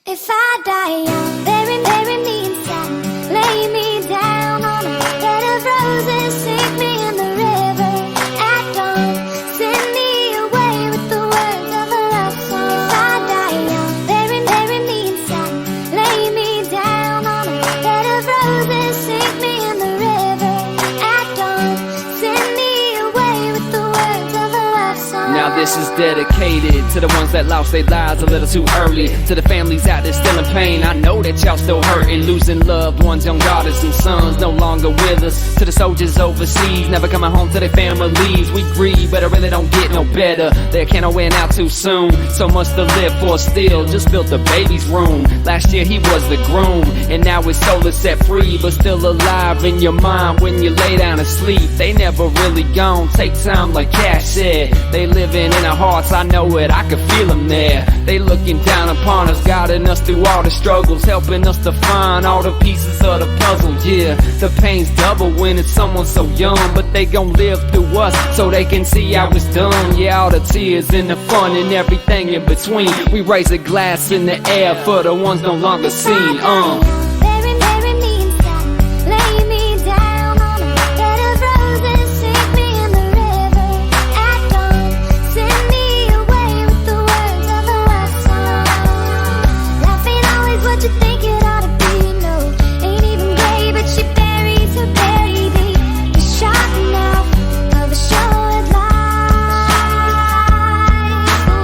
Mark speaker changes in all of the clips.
Speaker 1: If I die young, bury me in satin, lay me down on a bed of roses, sink me in the river at dawn, send me away with the words of a love song. If I die young, bury me in satin, lay me down on a bed of roses, sink me in the river at dawn, send me away with the words of a love song.
Speaker 2: Now this is dedicated to the ones that lost their lives a little too early, to the families out there still in pain. I know that y'all still hurting, losing loved ones, young daughters and sons no longer with us. To the soldiers overseas, never coming home to their families. We grieve, but it really don't get no better. Their candle went out too soon, so much to live for still. Just built the baby's room, last year he was the groom, and now his soul is set free, but still alive in your mind when you lay down to sleep. They never really gone, take time like Cash said. They living in our hearts, I know it, I can feel them there. They looking down upon us, guiding us through all the struggles, helping us to find all the pieces of the puzzle. Yeah, the pain's double when it's someone so young, but they gon' live through us so they can see how it's done. Yeah, all the tears and the fun and everything in between. We raise a glass in the air for the ones no longer seen.
Speaker 1: Bury me in satin, lay me down on a bed of roses, sink me in the river at dawn, send me away with the words of a love song. Life ain't always what you think it ought to be, no, ain't even gray, but she buries her baby. The sharp mouth of a short life.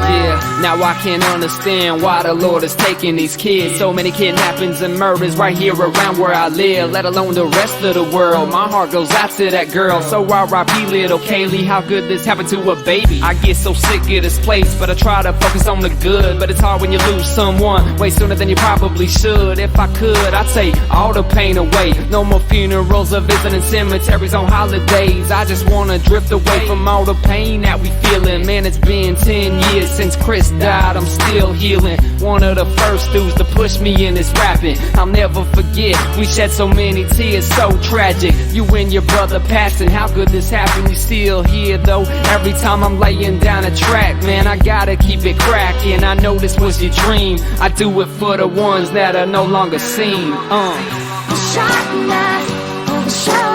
Speaker 2: Yeah, now I can't understand why the Lord is taking these kids. So many kidnappings and murders right here around where I live, let alone the rest of the world. My heart goes out to that girl, so R.I.P. little Kaylee. How could this happen to a baby? I get so sick of this place, but I try to focus on the good. But it's hard when you lose someone way sooner than you probably should. If I could, I'd take all the pain away. No more funerals or visiting cemeteries on holidays. I just wanna drift away from all the pain that we feeling. Man, it's been 10 years since Chris died, I'm still healing. One of the first dudes to push me in this rapping. I'll never forget, we shed so many tears, so tragic. You and your brother passing, how could this happen? You still here though, every time I'm laying down a track. Man, I gotta keep it cracking, I know this was your dream. I do it for the ones that are no longer seen.
Speaker 1: A sharp knife of a short